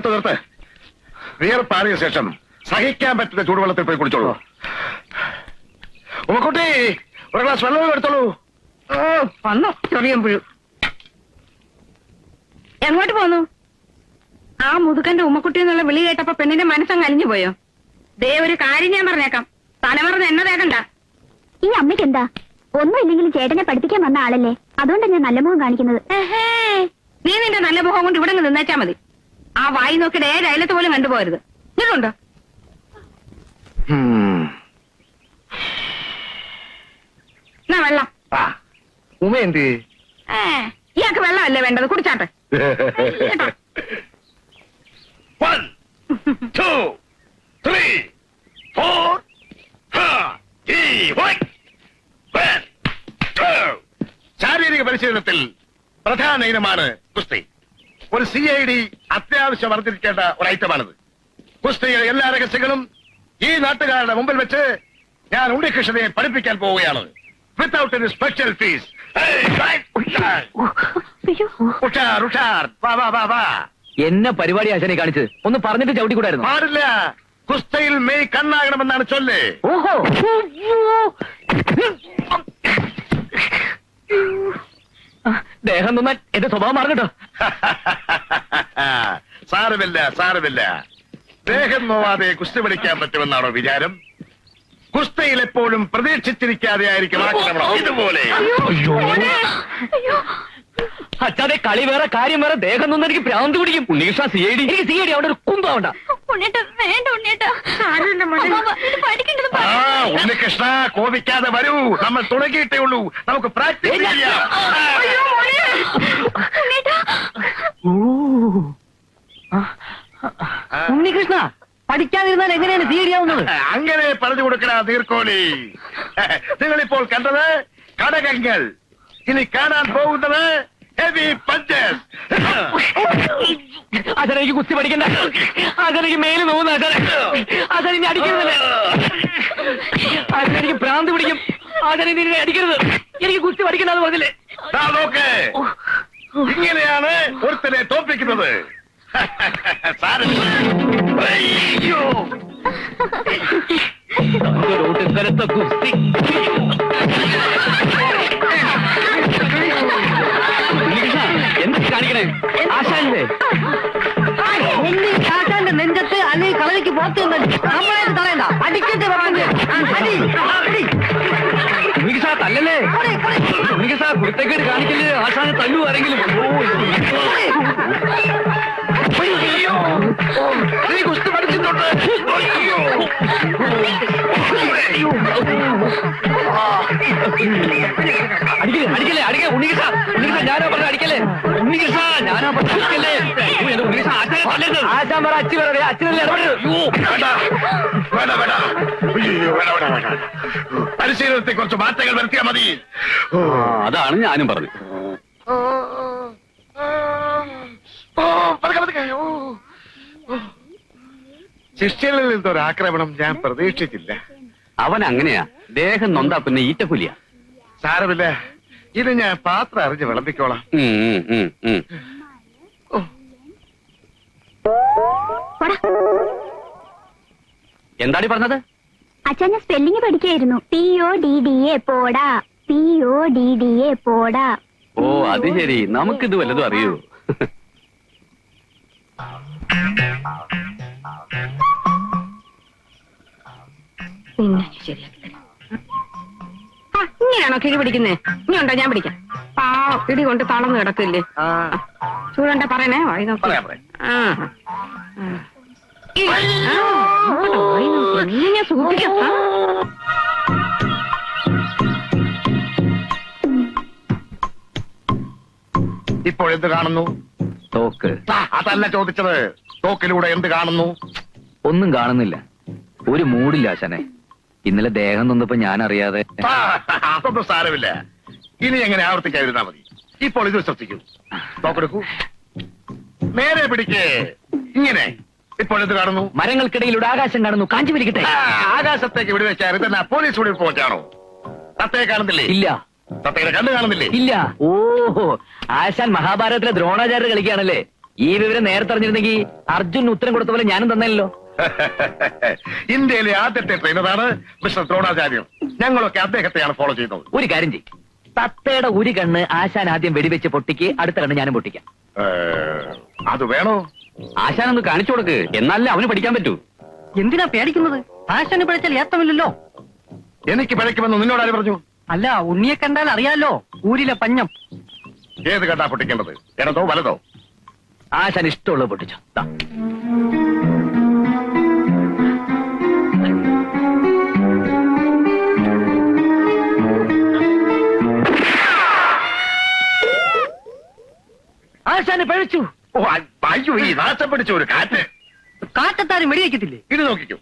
നിർത്ത്. വിയർപ്പാറിയ ശേഷം സഹിക്കാൻ പറ്റുന്ന ചൂടുവെള്ളത്തിൽ പോയി കുടിച്ചോളൂ. ഉമ്മക്കുട്ടി, ഒരു ഗ്ലാസ് വെള്ളം എടുത്തോളൂ. വന്നു ചൊറിയുമ്പോഴും. എങ്ങോട്ട് പോന്നു? ആ മുതുക്കന്റെ ഉമ്മക്കുട്ടി എന്നുള്ള വിളി കേട്ടപ്പോ പെണ്ണിന്റെ മനസ്സങ്ങ് അലിഞ്ഞു പോയോ? ദേ ഒരു കാര്യം ഞാൻ പറഞ്ഞേക്കാം, തലമറന്ന് എന്നെ തേക്കണ്ട. ഈ അമ്മയ്ക്ക് എന്താ? ഒന്നും ഇല്ലെങ്കിലും ചേട്ടനെ പഠിപ്പിക്കാൻ വന്ന ആളല്ലേ, അതുകൊണ്ടാണ് ഞാൻ നല്ല മുഖം കാണിക്കുന്നത്. നീ നിന്റെ നല്ല മുഖം കൊണ്ട് ഇവിടെ നിന്നേച്ചാ മതി. ആ വായി നോക്കിയിട്ട് ഏത് അയലത്ത് പോലും കണ്ടുപോകരുത്. ഇതുണ്ടോ? എന്നാ വെള്ളം. ഉമ്മ എന്ത്? ഇയാൾക്ക് വെള്ളമല്ലേ വേണ്ടത്, കുടിച്ചാട്ടെ. 1 2 3 4 ശാരീരിക പരിശീലനത്തിൽ പ്രധാന ഇനമാണ് കുസ്തി. ഒരു CID അത്യാവശ്യം അറിഞ്ഞിരിക്കേണ്ട ഒരു ഐറ്റമാണിത്. കുസ്തിയുടെ എല്ലാ രഹസ്യങ്ങളും ഈ നാട്ടുകാരുടെ മുമ്പിൽ വെച്ച് ഞാൻ ഉണ്ണികൃഷ്ണനെ പഠിപ്പിക്കാൻ പോവുകയാണ്. Without any special fees. എന്നെ പരിപാടി ആശാനെ കാണിച്ചത് ഒന്ന് പറഞ്ഞിട്ട് ചവിട്ടിക്കൂടായിരുന്നു. പാടില്ല. കുസ്തയിൽ മെയ് കണ്ണാകണമെന്നാണ് ചൊല്ല്. ഓഹോ, ദേഹം നന്നാൻ എന്റെ സ്വഭാവം മാറണട്ടോ. സാരമില്ല. ദേഹം നോവാതെ കുസ്തി പഠിക്കാൻ പറ്റുമെന്നാണോ വിചാരം? കുസ്തയിൽ എപ്പോഴും പ്രതീക്ഷിച്ചിരിക്കാതെ ആയിരിക്കും ആക്രമണം. ഇതുപോലെ അച്ഛാതെ കളി വേറെ കാര്യം വേറെ. ദേഹം നൊന്നും എനിക്ക് ഭ്രാന്ത് പിടിക്കും. ഉണ്ണികൃഷ്ണ CID, എനിക്ക് CID അവിടെ ഒരു കുമ്പാവണ്ട. ഉണ്ണികൃഷ്ണ കോപിക്കാതെ വരൂ, നമ്മൾ തുടങ്ങിയിട്ടേ ഉള്ളൂ. നമുക്ക് പ്രാക്ടീസ് ചെയ്യാം. ഉണ്ണികൃഷ്ണ പഠിക്കാതിരുന്നാൽ എങ്ങനെയാണ് CID ആവുന്നത്? അങ്ങനെ പറഞ്ഞു കൊടുക്കണ നീർക്കോലി. നിങ്ങളിപ്പോൾ കണ്ടത് കടകങ്ങൾ, ഇനി കാണാൻ പോകുന്നത് ഹെവി പഞ്ചസ്. അതെനിക്ക് കുസ്തി പഠിക്കണ്ട. അതെനിക്ക് മേല് നോവുന്ന അതെനിക്ക് അടിക്കുന്നില്ല. അതെനിക്ക് ഭ്രാന്ത് പിടിക്കും. അതെനിക്ക് അടിക്കരുത്. എനിക്ക് കുസ്തി പഠിക്കണ്ടെന്ന് പറഞ്ഞില്ലേ? നോക്ക്, ഇങ്ങനെയാണ് ഒരുത്തനെ തോൽപ്പിക്കുന്നത്. കരുത്ത കുസ്തി. എന്ത് കാണിക്കണേ? ആശാന്റെ ആശാന്റെ നെഞ്ചത്ത് അല്ലെങ്കിൽ കളരിക്ക് പുറത്ത് നമ്മളായിട്ട് തടയണ്ട. അടിക്കട്ടെ പറഞ്ഞു. ഉണ്ണികൃഷ്ണ തല്ലല്ലേ? ഉണ്ണികൃഷ്ണ കുരുത്തക്കേട് കാണിക്കല്. ആശാനെ തല്ലു ആരെങ്കിലും. നീ കുസ്തി പഠിച്ചിട്ടുണ്ട്. അടിക്കല്ലേ ഉണ്ണികൃഷ്ണ. ഞാനാ പറഞ്ഞ അടിക്കല്ലേ ഉണ്ണികൃഷ്ണ. ഞാനാ പറഞ്ഞ അടിക്കല്ലേ. ആശാൻ പറ അച്ഛൻ പറയാ. അച്ഛനല്ലേ പരിശീലനത്തെ കുറച്ച് മാറ്റങ്ങൾ വരുത്തിയാൽ മതി. അതാണ് ഞാനും പറഞ്ഞു. ശിഷ്യനിൽ നിന്നൊരു ആക്രമണം ഞാൻ പ്രതീക്ഷിച്ചില്ല. അവൻ അങ്ങനെയാ. ദേഹം നൊന്താ പിന്നെ ഈറ്റപ്പുലിയ. സാരമില്ല, ഇത് ഞാൻ പാത്രം അറിഞ്ഞ് വിളമ്പിക്കോളാം. എന്താടി പറഞ്ഞത്? അച്ഛൻ ഞാൻ സ്പെല്ലിംഗ് പഠിക്കായിരുന്നു. PODDA പോടാ. PODDA പോടാ. ഓ അത് ശരി. നമുക്കിത് വല്ലതും അറിയൂ? ഇങ്ങനെയാണോ കിഴി പിടിക്കുന്നേ? ഇനി ഉണ്ടോ ഞാൻ പിടിക്കാം. പിടി കൊണ്ട് തളർന്ന് കിടക്കില്ലേ? ചൂടണ്ട പറയണേ. വായി നോക്കി. ഞാൻ സൂക്ഷിക്കാം. ഇപ്പോൾ എന്ത് കാണുന്നു? തോക്ക്. അതല്ല ചോദിച്ചത്. തോക്കിലൂടെ എന്ത് കാണുന്നു? ഒന്നും കാണുന്നില്ല. ഒരു മൂടില്ല ആശാനെ. ഇന്നലെ ദേഹം നൊന്നപ്പോ ഞാൻ അറിയാതെ. അതൊന്നും സാരമില്ല. ഇനി എങ്ങനെ ആവർത്തിക്കാതിരുന്നാ മതി. ഇപ്പോൾ ഇത് ശ്രദ്ധിക്കൂ. തോക്കെടുക്കൂ. നേരെ പിടിക്കേ. ഇങ്ങനെ. ഇപ്പോൾ എന്ത് കാണുന്നു? മരങ്ങൾക്കിടയിലൂടെ ആകാശം കാണുന്നു. കാഞ്ചി വലിക്കട്ടെ. ആകാശത്തേക്ക് വിടുവെച്ചാൽ ഇതെന്നാ പോലീസ് വിടി പോറ്റാണോ? തത്തയെ കാണുന്നില്ലേ? ഇല്ല. തത്തയുടെ കണ്ണ് കാണുന്നില്ലേ? ഇല്ല. ഓഹോ, ആശാൻ മഹാഭാരതത്തിലെ ദ്രോണാചാര്യ കളിക്കുകയാണല്ലേ? ഈ വിവരം നേരത്തെ അറിഞ്ഞിരുന്നെങ്കിൽ അർജുൻ ഉത്തരം കൊടുത്ത പോലെ ഞാനും തന്നല്ലോ. ഇന്ത്യയിലെ ആദ്യത്തെ ട്രെയിനറാണ് മിസ്റ്റർ ദ്രോണാചാര്യം. ഞങ്ങളൊക്കെ അദ്ദേഹത്തെയാണ് ഫോളോ ചെയ്യുന്നത്. ഒരു കാര്യം ചെയ്യും, തത്തയുടെ ഒരു കണ്ണ് ആശാൻ ആദ്യം വെടിവെച്ച് പൊട്ടിക്ക്, അടുത്ത കണ്ണ് ഞാനും പൊട്ടിക്കാം. അത് വേണോ? ആശാൻ ഒന്ന് കാണിച്ചു കൊടുക്ക്, എന്നാലേ അവന് പഠിക്കാൻ പറ്റൂ. എന്തിനാ പേടിക്കുന്നത്? ആശാന് പിഴച്ചാൽ ഏത്തമില്ലല്ലോ. എനിക്ക് പിഴയ്ക്കുമെന്ന് നിന്നോട് ആര് പറഞ്ഞു? അല്ല, ഉണ്ണിയെ കണ്ടാൽ അറിയാലോ, ഊരിലെ പഞ്ഞം. ഏത് കണ്ടാ പൊട്ടിക്കേണ്ടത്? ഇടതോ വലതോ? ആശാൻ ഇഷ്ടമുള്ളത് പൊട്ടിച്ചോ. ദാ. ആശാന് പഴിച്ചു. ഓ അയ്യോ, ഈ നാശം പിടിച്ച ഒരു കാറ്റ്. കാറ്റത്താരും വെടിവെക്കത്തില്ലേ? ഇത് നോക്കിക്കോ.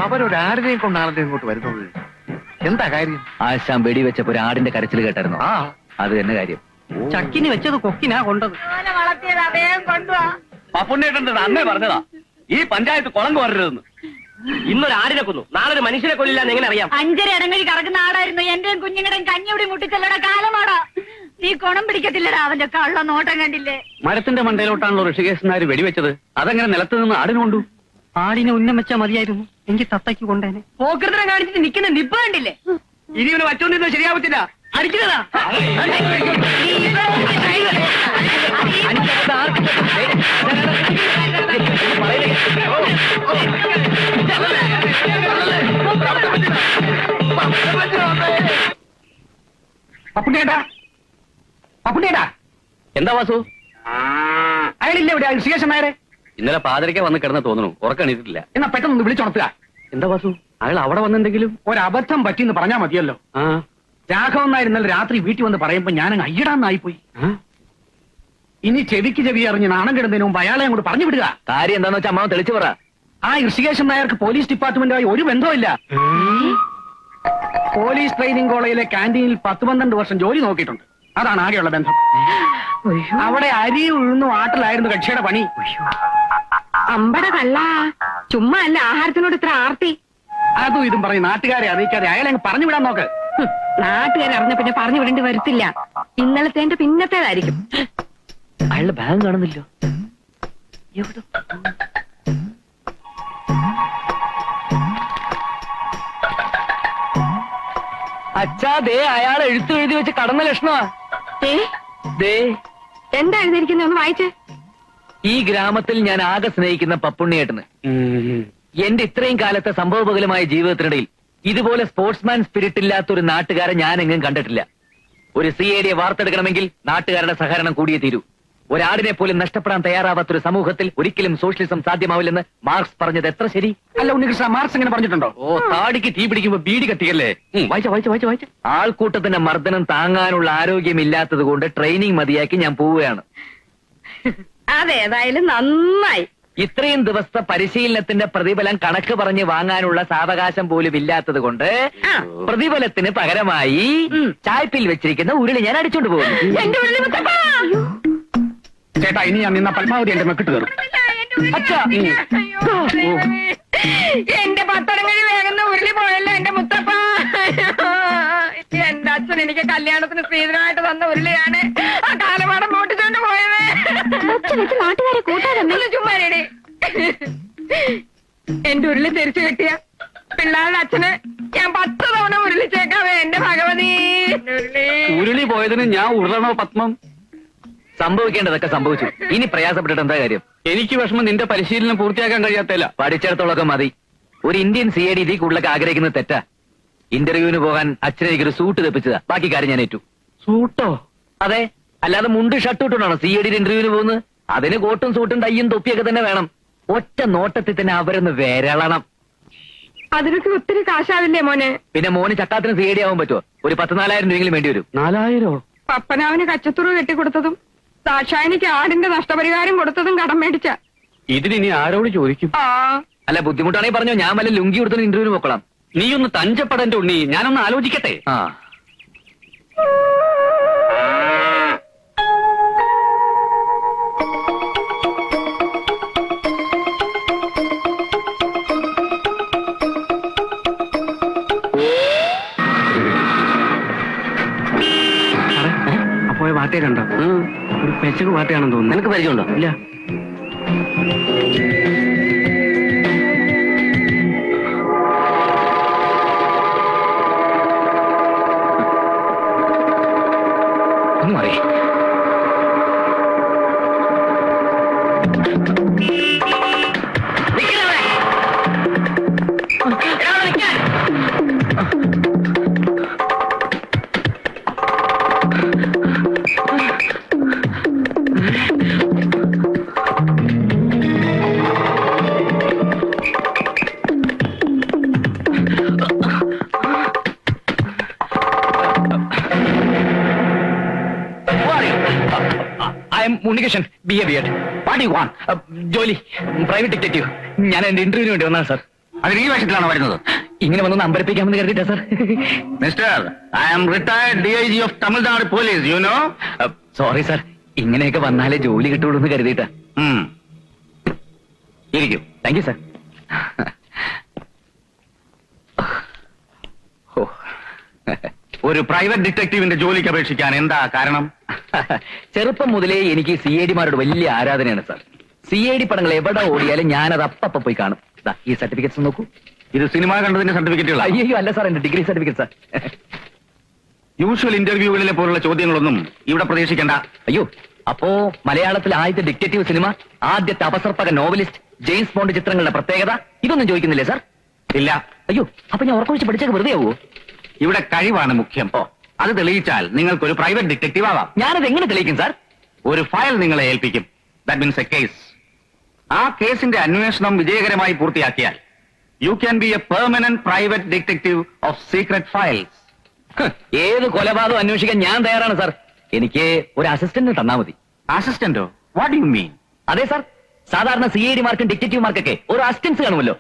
അവരൊരാടിനെയും കൊണ്ടാണല്ലോ ഇങ്ങോട്ട് വരുന്നത്. എന്താ കാര്യം? ആശാൻ വെടിവെച്ചപ്പോ ഒരു ആടിന്റെ കരച്ചിൽ കേട്ടായിരുന്നു. ആ, അത് തന്നെ കാര്യം. ചക്കിന് വെച്ചത് കൊക്കിനാ കൊണ്ടത്. പപ്പുണ്ണേട്ടൻ അന്നേ പറഞ്ഞതാ ഈ പഞ്ചായത്ത് കുളം കോരരുതെന്ന്. ഇന്നൊരു ആടിനെ കൊന്നു, നാളെ ഒരു മനുഷ്യനെ കൊല്ലില്ലാന്ന് എങ്ങനെ അറിയാം? 5 ഇടങ്ങളിൽ കറക്കുന്ന ആടായിരുന്നു. എന്റെയും കുഞ്ഞുങ്ങളുടെയും കഞ്ഞിവിടെ മുട്ടിച്ചല്ലട കാലമാടാ. നീ കുണം പിടിക്കത്തില്ലടാ, അവന്റെ കള്ള നോട്ടം കണ്ടില്ലേ? മരത്തിന്റെ മണ്ടയിലോട്ടാണല്ലോ ഋഷികേശനാര് വെടിവെച്ചത്. അതങ്ങനെ നിലത്ത് നിന്ന് ആടിന് കൊണ്ടു. ആടിനെ ഉന്നം വെച്ചാ മതിയായിരുന്നു, എനിക്ക് തത്തയ്ക്ക് കൊണ്ടേനെ. പോക്കൃതരം കാണിച്ചിട്ട് നിൽക്കുന്ന നിപ്പ് കണ്ടില്ലേ? ഇനി ഇവന് വച്ചോണ്ടിരുന്നത് ശരിയാവത്തില്ല. അടിക്കുന്നതാ. പപ്പുണ്ണേട്ടാ, പപ്പുണ്ണേട്ടാ, എന്താ വാസു? അയാളില്ല ഇവിടെ, ഋഷികേശൻ നായരെ. ഇന്നലെ പാതിരയ്ക്ക വന്ന് കിടന്ന് തോന്നുന്നു, ഉറക്കണിട്ടില്ല. എന്നാ പെട്ടെന്ന് വിളിച്ചുണർത്തുക. എന്താ വാസു, അയാൾ അവിടെ വന്നെന്തെങ്കിലും? ഒരബദ്ധം പറ്റിന്ന് പറഞ്ഞാ മതിയല്ലോ. ആ, രാഘവൻ നായർ ഇന്നലെ രാത്രി വീട്ടിൽ വന്ന് പറയുമ്പോ ഞാനങ്ങ് അയ്യടാന്നായിപ്പോയി. ഇനി ചെവിക്ക് ചെവി അറിഞ്ഞ് നാണം കിടന്നതിന് മുമ്പ് അയാളെ അങ്ങോട്ട് പറഞ്ഞു വിടുക. കാര്യം എന്താന്ന് വെച്ചാൽ അമ്മാവൻ തെളിച്ചു പറ. ആ ഋഷികേശൻ നായർക്ക് പോലീസ് ഡിപ്പാർട്ട്മെന്റുമായി ഒരു ബന്ധവുമില്ല. പോലീസ് ട്രെയിനിങ് കോളേജിലെ ക്യാന്റീനിൽ 10-12 വർഷം ജോലി നോക്കിയിട്ടുണ്ട്. അതാണ് ആകെയുള്ള ബന്ധം. അവിടെ അരി ഉഴുന്നു ആട്ടിലായിരുന്നു കക്ഷിയുടെ പണി. അമ്പട കള്ള, ചുമ്മാ അല്ല ആഹാരത്തിനോട് ഇത്ര ആർത്തി. അതും ഇതും പറഞ്ഞ് നാട്ടുകാരെ അറിയിക്കാതെ അയാളെ അങ്ങ് പറഞ്ഞു വിടാൻ നോക്ക്. നാട്ടുകാരെ അറിഞ്ഞ പിന്നെ പറഞ്ഞു വിടേണ്ടി വരത്തില്ല. ഇന്നലത്തെ പിന്നത്തേതായിരിക്കും. അയാളുടെ ബാഗ് കാണുന്നില്ലോ. അച്ഛാ, ദേ അയാൾ എഴുതി വെച്ച് കടന്ന ലക്ഷണമാ. ദേ എന്താ എഴുതിയിരിക്കുന്നത്? ഒന്ന് വായിച്ചേ. ഈ ഗ്രാമത്തിൽ ഞാൻ ആകെ സ്നേഹിക്കുന്ന പപ്പുണ്ണിയേട്ടന് എന്റെ ഇത്രയും കാലത്തെ സംഭവബഹുലമായ ജീവിതത്തിനിടയിൽ ഇതുപോലെ സ്പോർട്സ്മാൻ സ്പിരിറ്റ് ഇല്ലാത്ത ഒരു നാട്ടുകാരെ ഞാൻ എങ്ങും കണ്ടിട്ടില്ല. ഒരു CID വാർത്തെടുക്കണമെങ്കിൽ നാട്ടുകാരുടെ സഹകരണം കൂടിയേ തീരൂ. ഒരാടിനെ പോലും നഷ്ടപ്പെടാൻ തയ്യാറാവാത്തൊരു സമൂഹത്തിൽ ഒരിക്കലും സോഷ്യലിസം സാധ്യമാവില്ലെന്ന് മാർക്സ് പറഞ്ഞത് എത്ര ശരി? അല്ല ഉണ്ണികൃഷ്ണ, മാർക്സ് എങ്ങനെ പറഞ്ഞിട്ടുണ്ടോ? ഓ, താടിക്ക് തീ പിടിക്കുമ്പോ ബീഡി കത്തിക്കല്ലേ. വായിച്ച ആൾക്കൂട്ടത്തിന്റെ മർദ്ദനം താങ്ങാനുള്ള ആരോഗ്യമില്ലാത്തത് കൊണ്ട് ട്രെയിനിങ് മതിയാക്കി ഞാൻ പോവുകയാണ്. അതേതായാലും നന്നായി. ഇത്രയും ദിവസത്തെ പരിശീലനത്തിന്റെ പ്രതിഫലം കണക്ക് പറഞ്ഞ് വാങ്ങാനുള്ള സാവകാശം പോലും ഇല്ലാത്തത് കൊണ്ട് പ്രതിഫലത്തിന് പകരമായി ചായ്പിൽ വെച്ചിരിക്കുന്ന ഉരുളി ഞാൻ അടിച്ചോണ്ട് പോകുന്നു. എന്റെ ഉള്ളിൽ മുത്തപ്പാ. ചേട്ടാ, ഇനി ഞാൻ നിന്ന പരമാവധി എന്റെ മെക്കിട്ട് കയറും. അച്ഛാ, എന്റെ പത്തടങ്ങഴി വേഗം ഉരുളി പോയല്ലോ എന്റെ മുത്തപ്പ. എന്റെ അച്ഛൻ എനിക്ക് കല്യാണത്തിന് സ്ത്രീധനമായിട്ട് തന്ന ഉരുളിയാണ് ആ കാലമാടം മോട്ടിച്ചോണ്ട് പോയത്. നാട്ടുകാരെ കൂട്ടാതെ ചുമ്മാരേടി. എന്റെ ഉരുളി തിരിച്ചു കിട്ടിയ പിള്ളേരുടെ അച്ഛന് ഞാൻ 10 തവണ ഉരുളിച്ചേക്കാവേ എന്റെ ഭഗവതി. ഉരുളി പോയതിന് ഞാൻ ഉരുളണോ പത്മം? സംഭവിക്കേണ്ടതൊക്കെ സംഭവിച്ചു. ഇനി പ്രയാസപ്പെട്ടിട്ട് എന്താ കാര്യം? എനിക്ക് വിഷമം നിന്റെ പരിശീലനം പൂർത്തിയാക്കാൻ കഴിയാത്തല്ല. പഠിച്ചിടത്തോളൊക്കെ മതി. ഒരു ഇന്ത്യൻ CID ഇതിൽ കൂടുതലൊക്കെ ആഗ്രഹിക്കുന്നത് തെറ്റാ. ഇന്റർവ്യൂവിന് പോകാൻ അച്ഛനെ എനിക്കൊരു സൂട്ട് തെപ്പിച്ചതാ. ബാക്കി കാര്യം ഞാൻ ഏറ്റു. സൂട്ടോ? അതെ, അല്ലാതെ മുണ്ട് ഷർട്ട് ഇട്ടുകൊണ്ടാണോ CID ഇന്റർവ്യൂവിന് പോകുന്നത്? അതിന് കോട്ടും സൂട്ടും ടൈയും തൊപ്പിയൊക്കെ തന്നെ വേണം. ഒറ്റ നോട്ടത്തിൽ തന്നെ അവരൊന്ന് വിരളണം. അതിനൊക്കെ ഒത്തിരി കാശാവില്ലേ മോനെ? പിന്നെ മോന് ചട്ടാത്തിന് CID ആവാൻ പറ്റുമോ? ഒരു 14,000 രൂപയെങ്കിലും വേണ്ടി വരും. 4,000? പപ്പനാവിന് കച്ചത്തുറു കെട്ടിക്കൊടുത്തതും സാക്ഷായനിക്ക് ആടിന്റെ നഷ്ടപരിഹാരം കൊടുത്തതും കടം മേടിച്ച. ഇതിനി ആരോട് ചോദിക്കും? അല്ല, ബുദ്ധിമുട്ടാണെങ്കിൽ പറഞ്ഞോ, ഞാൻ വല്ല ലുങ്കി കൊടുത്തു ഇന്റർവ്യൂവിന് പോക്കണം. നീ ഒന്ന് തഞ്ചപ്പെടന്റെ ഉണ്ണി, ഞാനൊന്ന് ആലോചിക്കട്ടെ. ആ, പാർട്ടിയെ കണ്ടോ? ഒരു പെച്ചക്ക് പാർട്ടിയാണെന്ന് തോന്നുന്നു. നിനക്ക് പരിചയമുണ്ടോ? ഇല്ല. ഒന്നും അറിയേ. Unnikrishnan BA. What do you want? ജോലി, പ്രൈവറ്റ് ഡിറ്റക്റ്റീവ്. ഞാൻ എന്റെ ഇന്റർവ്യൂവിന് വേണ്ടി വന്നാണ് സാർ. അതിന് ഈ വേഷത്തിലാണോ വരുന്നത്? ഇങ്ങനെ വന്നൊന്ന് അമ്പരപ്പിക്കാമെന്ന് കരുതിയിട്ടാ sir. Mister, I am retired DIG of Tamil Nadu police, you know. Sorry sir, ഇങ്ങനെയൊക്കെ വന്നാലേ ജോലി കിട്ടുള്ളൂ എന്ന് കരുതിയിട്ടാ. ഇരിക്കും. Thank you sir. ഒരു പ്രൈവറ്റ് ഡിറ്റക്റ്റീവിന്റെ ജോലിക്ക് അപേക്ഷിക്കാൻ എന്താ കാരണം? ചെറുപ്പം മുതലേ എനിക്ക് CID-മാരോട് വലിയ ആരാധനയാണ് സാർ. CID പടങ്ങൾ എവിടെ ഓടിയാലും ഞാനത് അപ്പ പോയി കാണും. ഈ സർട്ടിഫിക്കറ്റ്സ് നോക്കൂ. ഇത് സിനിമ കണ്ടതിന്റെ സർട്ടിഫിക്കറ്റുകൾ? അയ്യോ അല്ല സാർ, എന്റെ ഡിഗ്രി സർട്ടിഫിക്കറ്റ് സാർ. യൂഷ്വൽ ഇന്റർവ്യൂകളിലെ പോലുള്ള ചോദ്യങ്ങളൊന്നും ഇവിടെ പ്രതീക്ഷിക്കണ്ട. അയ്യോ, അപ്പോ മലയാളത്തിലെ ആദ്യത്തെ ഡിറ്റക്റ്റീവ് സിനിമ, ആദ്യത്തെ അപസർപ്പക നോവലിസ്റ്റ്, ജെയിംസ് ബോണ്ട് ചിത്രങ്ങളുടെ പ്രത്യേകത, ഇതൊന്നും ചോദിക്കുന്നില്ലേ സാർ? ഇല്ല. അയ്യോ, അപ്പൊ ഞാൻ ഉറക്കൊഴിച്ച് പഠിച്ചൊക്കെ വെറുതെ ആവോ? ഇവിടെ കഴിവാണ് മുഖ്യം. അത് തെളിയിച്ചാൽ നിങ്ങൾക്കൊരു പ്രൈവറ്റ് ഡിറ്റക്റ്റീവ് ആവാം. ഞാനത് എങ്ങനെ തെളിയിക്കും സാർ? ഒരു ഫയൽ നിങ്ങളെ ഏൽപ്പിക്കും. That means a case. ആ കേസിന്റെ അന്വേഷണം വിജയകരമായി പൂർത്തിയാക്കിയാൽ you can be a permanent private detective of secret files. ഏത് കൊലപാതകം അന്വേഷിക്കാൻ ഞാൻ തയ്യാറാണ് സാർ. എനിക്ക് ഒരു അസിസ്റ്റന്റ് തന്നാ മതി. അസിസ്റ്റന്റോ? What you mean? അതെ സാർ, സാധാരണ CID-മാർക്കും ഡിറ്റക്റ്റീവ്മാർക്കൊക്കെ ഒരു അസിസ്റ്റൻസ് കാണുമല്ലോ.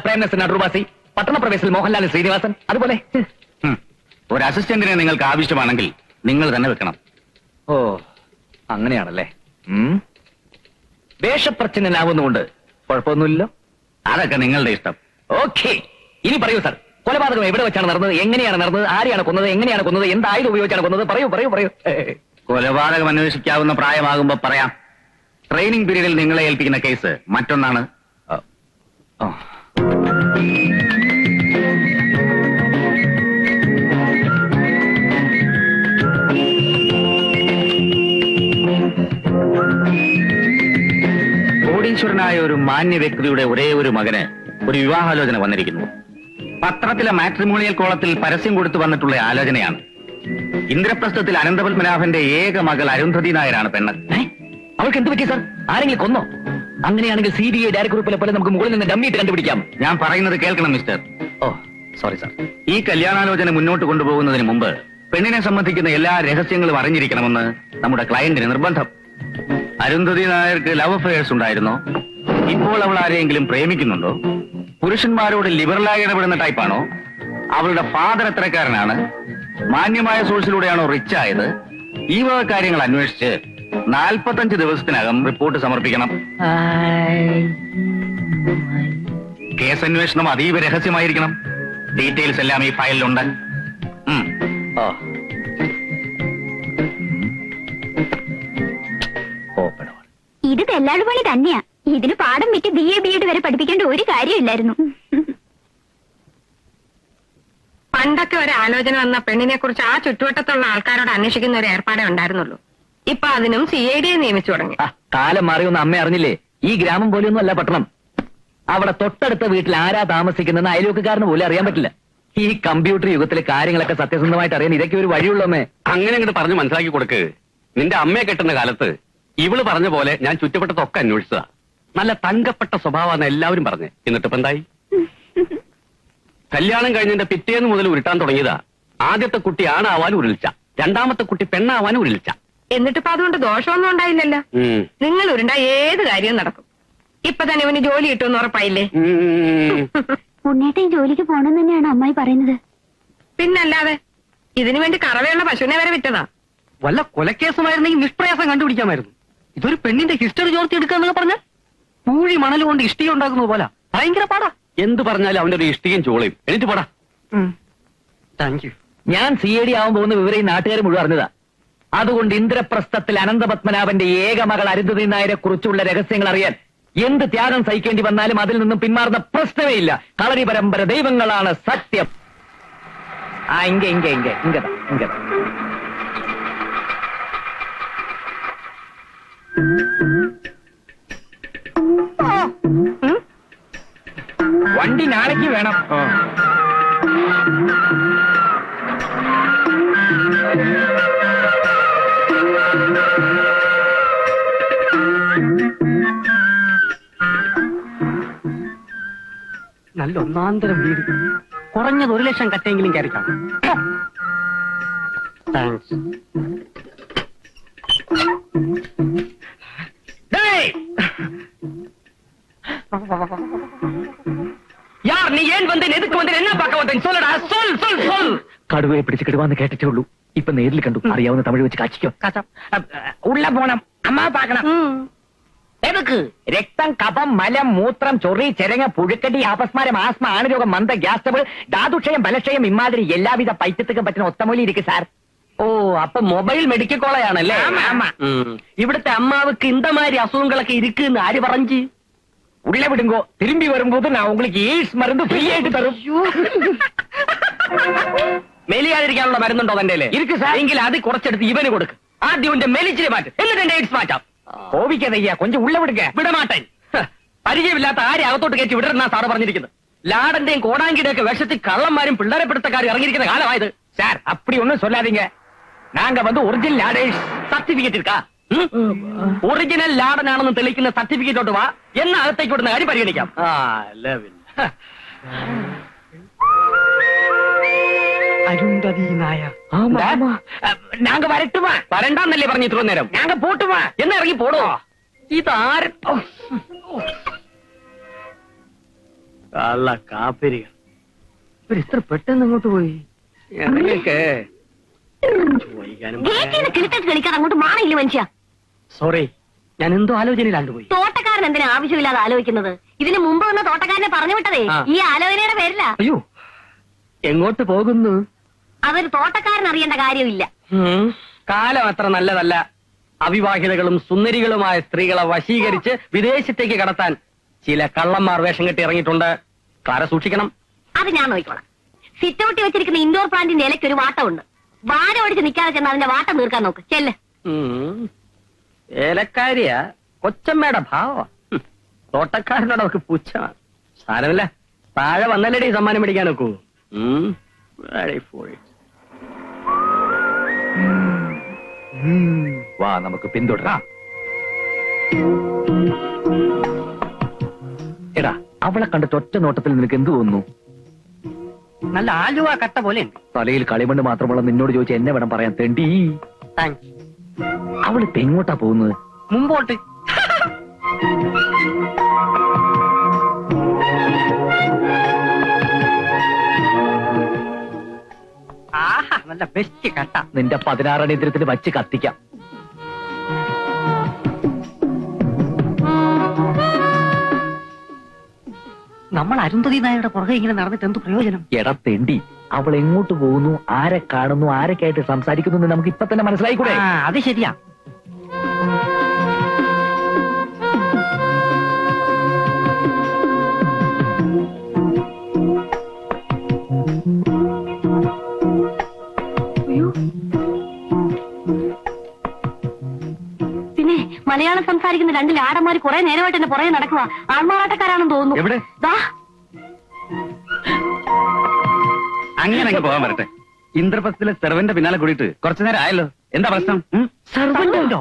പ്രേംനസൻ അടൂർവാസി, പട്ടണപ്രവേശിൽ മോഹൻലാൽ ശ്രീനിവാസൻ, അതുപോലെ. ഒരു അസിസ്റ്റന്റിനെ നിങ്ങൾക്ക് ആവശ്യമാണെങ്കിൽ നിങ്ങൾ തന്നെ വെക്കണം. ഓ, അങ്ങനെയാണല്ലേ. വേഷപ്രച്ഛന്നനാവുന്നുകൊണ്ട് കുഴപ്പമൊന്നുമില്ലല്ലോ. അതൊക്കെ നിങ്ങളുടെ ഇഷ്ടം. ഓക്കെ, ഇനി പറയൂ സാർ, കൊലപാതകം എവിടെ വെച്ചാണ് നടന്നത്, എങ്ങനെയാണ് നടന്നത്, ആരെയാണ് കൊന്നത്, എങ്ങനെയാണ് കൊന്നത്, എന്ത് ആയുധം ഉപയോഗിച്ചാണ് കൊന്നത്? പറയൂ. കൊലപാതകം അന്വേഷിക്കാവുന്ന പ്രായമാകുമ്പോ പറയാം. ട്രെയിനിങ് പീരീഡിൽ നിങ്ങളെ ഏൽപ്പിക്കുന്ന കേസ് മറ്റൊന്നാണ്. കോടീശ്വരനായ ഒരു മാന്യ വ്യക്തിയുടെ ഒരേ ഒരു മകന് ഒരു വിവാഹാലോചന വന്നിരിക്കുന്നു. പത്രത്തിലെ മാട്രിമോണിയൽ കോളത്തിൽ പരസ്യം കൊടുത്തു വന്നിട്ടുള്ള ആലോചനയാണ്. ഇന്ദ്രപ്രസ്ഥത്തിൽ അനന്തപത്മനാഭന്റെ ഏക മകൾ അരുന്ധതി നായരാണ് പെണ്ണ്. അവൾക്ക് എന്ത് പറ്റി സാർ? ആരെങ്കിലും കൊന്നോ? അങ്ങനെയാണെങ്കിൽ CBI ഡയറക്ടറുകളെ പോലെ നമുക്ക് മുകളിൽ നിന്ന് ഡമ്മിയിട്ട് കണ്ടുപിടിക്കാം. ഞാൻ പറയുന്നത് കേൾക്കണം മിസ്റ്റർ. ഓ, സോറി സാർ. ഈ കല്യാണാലോചന മുന്നോട്ട് കൊണ്ടുപോകുന്നതിന് മുമ്പ് പെണ്ണിനെ സംബന്ധിക്കുന്ന എല്ലാ രഹസ്യങ്ങളും അറിഞ്ഞിരിക്കണമെന്ന് നമ്മുടെ ക്ലയന്റിന് നിർബന്ധം. അരുന്ധതി നായർക്ക് ലവ് അഫയേഴ്സ് ഉണ്ടായിരുന്നോ? ഇപ്പോൾ അവൾ ആരെയെങ്കിലും പ്രേമിക്കുന്നുണ്ടോ? പുരുഷന്മാരോട് ലിബറലായി ഇടപെടുന്ന ടൈപ്പാണോ? അവളുടെ ഫാദർ എത്രക്കാരനാണ്? മാന്യമായ സോഴ്സിലൂടെയാണോ റിച്ച് ആയത്? ഈ വക കാര്യങ്ങൾ അന്വേഷിച്ച് 45 ദിവസത്തിനകം റിപ്പോർട്ട് സമർപ്പിക്കണം. കേസ് അന്വേഷണം അതീവ രഹസ്യമായിരിക്കണം. ഡീറ്റെയിൽസ് എല്ലാം ഈ ഫയലിലുണ്ട്. ഇത് തെല്ലാട് പണി തന്നെയാ. ഇതിന് പാഠം വിറ്റ് BA BEd വരെ പഠിപ്പിക്കേണ്ട ഒരു കാര്യമില്ലായിരുന്നു. പണ്ടൊക്കെ ഒരു ആലോചന വന്ന പെണ്ണിനെ കുറിച്ച് ആ ചുറ്റുവട്ടത്തുള്ള ആൾക്കാരോട് അന്വേഷിക്കുന്ന ഒരു ഏർപ്പാടേ ഉണ്ടായിരുന്നുള്ളൂ. ഇപ്പൊ അതിനും CID-യെ നിയമിച്ചു തുടങ്ങി. കാലം മാറിയൊന്നും അമ്മ അറിഞ്ഞില്ലേ? ഈ ഗ്രാമം പോലെയൊന്നും അല്ല പട്ടണം. അവിടെ തൊട്ടടുത്ത വീട്ടിൽ ആരാ താമസിക്കുന്നതെന്ന് അയൽവക്കാരന് പോലും അറിയാൻ പറ്റില്ല. ഈ കമ്പ്യൂട്ടർ യുഗത്തിലെ കാര്യങ്ങളൊക്കെ സത്യസന്ധമായിട്ട് അറിയാൻ ഇതൊക്കെ ഒരു വഴിയുള്ളമ്മേ. അങ്ങനെ അങ്ങോട്ട് പറഞ്ഞ് മനസ്സിലാക്കി കൊടുക്ക്. നിന്റെ അമ്മയെ കെട്ടുന്ന കാലത്ത് ഇവള് പറഞ്ഞ പോലെ ഞാൻ ചുറ്റപ്പെട്ടതൊക്കെ അന്വേഷിച്ചതാ. നല്ല തങ്കപ്പെട്ട സ്വഭാവമാണ് എല്ലാവരും പറഞ്ഞ്. എന്നിട്ടിപ്പോ എന്തായി? കല്യാണം കഴിഞ്ഞതിന്റെ പിറ്റേന്ന് മുതൽ ഉരുട്ടാൻ തുടങ്ങിയതാ. ആദ്യത്തെ കുട്ടി ആണാവാൻ ഉരുളിച്ച, രണ്ടാമത്തെ കുട്ടി പെണ്ണാവാൻ ഉരുളിച്ച. എന്നിട്ടിപ്പോ അതുകൊണ്ട് ദോഷമൊന്നും ഉണ്ടായില്ലല്ലോ. നിങ്ങൾ ഉരുണ്ട ഏത് കാര്യവും നടക്കും. ഇപ്പൊ തന്നെ ഇവന് ജോലി കിട്ടുമെന്ന് ഉറപ്പായില്ലേ? ഉണ്ണേട്ടൻ ജോലിക്ക് പോണെന്ന് തന്നെയാണ് അമ്മായി പറയുന്നത്. പിന്നല്ലാതെ ഇതിനു വേണ്ടി കറവയുള്ള പശുവിനെ വരെ വിറ്റതാ. വല്ല കൊലക്കേസുമായിരുന്നെങ്കിൽ നിഷ്പ്രയാസം കണ്ടുപിടിക്കാമായിരുന്നു. ഇതൊരു പെണ്ണിന്റെ ഹിസ്റ്ററി ചോർത്തി എടുക്കാന്നൊക്കെ പറഞ്ഞ പൂഴി മണൽ കൊണ്ട് ഇഷ്ടിക ഉണ്ടാക്കുന്നത് പോലെ ഭയങ്കര പാടാ. എന്ത് പറഞ്ഞാലും അവന്റെ ഒരു ഇഷ്ടികയും ചോളയും. എന്നിട്ട് പോടാ. Thank you. ഞാൻ CID ആവാൻ പോകുന്ന വിവരം ഈ നാട്ടുകാർ മുഴുവൻ അറിഞ്ഞതാ. അതുകൊണ്ട് ഇന്ദ്രപ്രസ്ഥത്തിൽ അനന്തപത്മനാഭന്റെ ഏക മകൾ അരുന്ധതി നായരെ കുറിച്ചുള്ള രഹസ്യങ്ങൾ അറിയാൻ എന്ത് ത്യാഗം സഹിക്കേണ്ടി വന്നാലും അതിൽ നിന്നും പിന്മാറുന്ന പ്രശ്നമേ ഇല്ല. കളരി പരമ്പര ദൈവങ്ങളാണ് സത്യം. ഇങ്ങതാ വണ്ടി നാളേക്ക് വേണം. നല്ല ഒന്നാന്തരം വീട്, കുറഞ്ഞത് 1 ലക്ഷം കട്ടെങ്കിലും കയറി കാണും. താങ്ക്സ്. யார் நீ ஏன் வந்து எதுக்கு வந்து என்ன பார்க்க வந்தேன் சொல்லடா சொல் சொல் சொல். കടുവയെ പിടിച്ച് കിടുവാന്ന് കേട്ടിട്ടേ ഉള്ളൂ. ഇപ്പൊ നേരിൽ കണ്ടു. അറിയാവുന്ന തമിഴ് വെച്ച് കാച്ചിക്കോ. ഉള്ള പോണം, അമ്മ പാക്കണം. എതുക്ക്? രക്തം, കഫം, മലം, മൂത്രം, ചൊറി, ചെരങ്ങ, പുഴുക്കടി, അപസ്മാരം, ആസ്മ, ആണുരോഗം, മന്ദ, ഗ്യാസ് ട്രബിൾ, ധാതുക്ഷയം, ബലക്ഷയം, ഇമാതിരി എല്ലാവിധ പൈത്യത്തിനും പറ്റുന്ന ഒത്തമൂലി ഇരിക്കും സാർ. ഓ, അപ്പൊ മൊബൈൽ മെഡിക്കൽ കോളേജാണല്ലേ? ഇവിടുത്തെ അമ്മാവക്ക് ഇന്തമാതിരി അസുഖങ്ങളൊക്കെ ഇരിക്കുന്നു ആര് പറഞ്ഞു? ഉള്ള വിടുങ്കോ, തിരുമ്പി വരുമ്പോൾ நான் உங்களுக்கு എയ്ഡ്സ് മരുന്ന് ഫ്രീ ആയിട്ട് തരും. മെലിയാതിരിക്കാനുള്ള മരുന്നുണ്ടോ തന്റെ? ഇരിക്കു സാർ. എങ്കിൽ അത് കുറച്ചെടുത്ത് ഇവന് കൊടുക്ക്. ആദ്യം എന്റെ മെലിച്ചിനെ മാറ്റും, എന്നിട്ട് എന്റെ എയ്ഡ്സ് മാറ്റാം. കോപിക്കാതയ്യ, കൊഞ്ചം ഉള്ള വിടുക. വിടമാട്ടൻ. പരിചയമില്ലാത്ത ആരെ അകത്തോട്ട് കയറ്റി വിടരുന്ന സാറ് പറഞ്ഞിരിക്കുന്നത്. ലാടന്റെയും കോടാങ്കിയുടെ ഒക്കെ വേഷത്തിൽ കള്ളന്മാരും പിള്ളേരെ പിടുത്തക്കാരും ഇറങ്ങിയിരിക്കുന്ന കാലമായത്. സാർ அப்படி ஒண்ணும் சொல்லாதீங்க. நாங்க வந்து ஒரிஜினல் ലാഡേഴ്സ്. സർട്ടിഫിക്കറ്റ് എടുക്കാ. ഒറിജിനൽ ലാടനാണെന്ന് തെളിയിക്കുന്ന സർട്ടിഫിക്കറ്റോട്ട് വാ, എന്ന അകത്തേക്ക് വിടുന്ന കാര്യം പരിഗണിക്കാം. അരുന്ധതി നായർ. நாங்க வரட்டுமா? വരണ്ടാന്നല്ലേ പറഞ്ഞു ഇത്ര നേരം? நாங்க போட்டுமா? എന്നാ ഇറങ്ങി പോടോ. ഇതാര് കള്ള കാപ്പിരികൾ ഇവരിത്ര പെട്ടെന്ന് അങ്ങോട്ട് പോയി. കളിക്കാൻ അങ്ങോട്ട് മാറിയില്ല മനുഷ്യ. സോറി, ഞാൻ എന്തോ ആലോചനയിലാണ്ട് പോയി. തോട്ടക്കാരൻ എന്തിനാ ആവശ്യമില്ലാതെ ആലോചിക്കുന്നത്? ഇതിന് മുമ്പ് വന്ന തോട്ടക്കാരനെ പറഞ്ഞു വിട്ടതേ ഈ ആലോചനയുടെ പേരില. അയ്യോ, എങ്ങോട്ട് പോകുന്നു? അതൊരു തോട്ടക്കാരൻ അറിയേണ്ട കാര്യമില്ല. കാലം അത്ര നല്ലതല്ല. അവിവാഹിതകളും സുന്ദരികളുമായ സ്ത്രീകളെ വശീകരിച്ച് വിദേശത്തേക്ക് കടത്താൻ ചില കള്ളന്മാർ വേഷം കെട്ടി ഇറങ്ങിയിട്ടുണ്ട്. കാരെ സൂക്ഷിക്കണം. അത് ഞാൻ നോക്കിക്കോളാം. സിറ്റൗട്ടി വെച്ചിരിക്കുന്ന ഇൻഡോർ പ്ലാന്റിന്റെ ഇലയ്ക്ക് ഒരു വാട്ടമുണ്ട്. വാര ഓടിച്ച് നിൽക്കാതെ ചെന്ന് അതിന്റെ വാട്ടം തീർക്കാൻ നോക്ക്. ചെല്ല്. ഏലക്കാരിയ കൊച്ചമ്മയുടെ ഭാവ. തോട്ടക്കാരനോട് അവർക്ക് പുച്ഛമാണ്. സാരമില്ല, താഴെ വന്നല്ലേടി സമ്മാനം മേടിക്കാൻ നോക്കൂ. വാ, നമുക്ക് പിന്തുടരാം. എടാ, അവളെ കണ്ടിട്ട് ഒറ്റ നോട്ടത്തിൽ നിനക്ക് എന്ത് തോന്നുന്നു? നല്ല ആലുവ കട്ട പോലെ ഉണ്ട്. തലയിൽ കളിമണ്ണ് മാത്രമുള്ള നിന്നോട് ചോദിച്ച എന്നെ വേണം പറയാൻ. തെണ്ടി, താങ്ക്സ്. അവളിപ്പോ എങ്ങോട്ടാ പോകുന്നത്? മുമ്പോട്ട്. ആഹാ, നല്ല ബെസ്റ്റ് കട്ട. നിന്റെ 16 അടിയന്തരത്തിന് വച്ച് കത്തിക്കാം. നമ്മൾ അരുന്ധതി നായരുടെ പുറകെ ഇങ്ങനെ നടന്നിട്ട് എന്ത് പ്രയോജനം? എടാ തെണ്ടി, അവൾ എങ്ങോട്ട് പോകുന്നു, ആരെ കാണുന്നു, ആരൊക്കെയായിട്ട് സംസാരിക്കുന്നു എന്ന് നമുക്ക് ഇപ്പൊ തന്നെ മനസ്സിലായിക്കൂടെ? അത് ശരിയാ. പിന്നെ മലയാളം സംസാരിക്കുന്ന 2 ലാടന്മാര് കുറെ നേരമായിട്ട് എന്നെ പുറകെ നടക്കുക. ആൾമാറാട്ടക്കാരാണെന്ന് തോന്നുന്നു. എവിടെ? ദാ. അങ്ങനെ പോകാൻ വരട്ടെ. ഇന്ദ്രപ്രസ്ഥത്തിലെ സെർവന്റെ പിന്നാലെ കൂടിയിട്ട് കുറച്ചു നേരം ആയല്ലോ. എന്താ പ്രശ്നം? സർവന്റോ?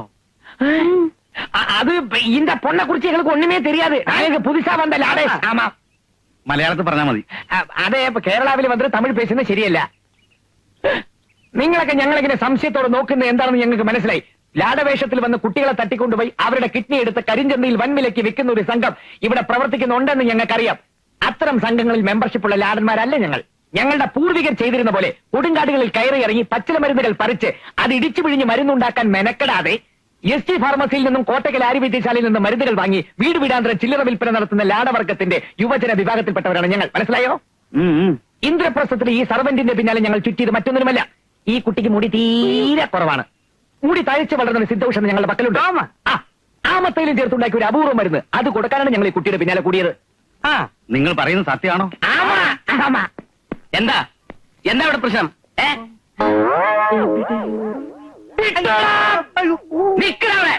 അത് இந்த பொண்ணை குறிச்சு எங்களுக்கு ஒண்ணுமே தெரியாது. நாங்க புதுசா வந்த லாடேஸ். ஆமா, മലയാളത്തിൽ പറഞ്ഞാൽ മതി. അതെ, ഇപ്പൊ കേരളാവിൽ വന്നിട്ട് തമിഴ് പേശുന്നത് ശരിയല്ല. നിങ്ങളൊക്കെ ഞങ്ങളിങ്ങനെ സംശയത്തോടെ നോക്കുന്നത് എന്താണെന്ന് ഞങ്ങൾക്ക് മനസ്സിലായി. ലാടവേഷത്തിൽ വന്ന് കുട്ടികളെ തട്ടിക്കൊണ്ടുപോയി അവരുടെ കിഡ്നി എടുത്ത് കരിഞ്ചന്തയിൽ വൻവിലയ്ക്ക് വിൽക്കുന്ന ഒരു സംഘം ഇവിടെ പ്രവർത്തിക്കുന്നുണ്ടെന്ന് ഞങ്ങൾക്കറിയാം. അത്തരം സംഘങ്ങളിൽ മെമ്പർഷിപ്പുള്ള ലാടന്മാരല്ല ഞങ്ങൾ. ഞങ്ങളുടെ പൂർവികർ ചെയ്തിരുന്ന പോലെ കൊടുങ്കാടുകളിൽ കയറി ഇറങ്ങി പച്ചില മരുന്നുകൾ പറിച്ച് അത് ഇടിച്ചു പിഴിഞ്ഞ് മരുന്നുണ്ടാക്കാൻ മെനക്കെടാതെ എസ് ടി ഫാർമസിയിൽ നിന്നും കോട്ടക്കൽ ആര്യവൈദ്യശാലയിൽ നിന്നും മരുന്നുകൾ വാങ്ങി വീട് വീടാന്തര ചില്ലറ വിൽപ്പന നടത്തുന്ന ലാടവർഗത്തിന്റെ യുവജന വിഭാഗത്തിൽപ്പെട്ടവരാണ് ഞങ്ങൾ. മനസ്സിലായോ? ഇന്ദ്രപ്രസ്ഥത്തിൽ ഈ സർവന്റിന്റെ പിന്നാലെ ഞങ്ങൾ ചുറ്റിയത് മറ്റൊന്നിനുമല്ല. ഈ കുട്ടിക്ക് മുടി തീരെ കുറവാണ്. മുടി തഴച്ച് വളർന്ന സിദ്ധൌഷധം ഞങ്ങളുടെ പക്കലുണ്ട് ആമത്തയിലും ചേർത്തുണ്ടാക്കിയ ഒരു അപൂർവം മരുന്ന് അത് കൊടുക്കാനാണ് ഞങ്ങൾ ഈ കുട്ടിയുടെ പിന്നാലെ കൂടിയത്. ആ നിങ്ങൾ പറയുന്നത് സത്യമാണോ? എന്താ എന്താ ഇവിടെ പ്രശ്നം? നിക്കണവിടെ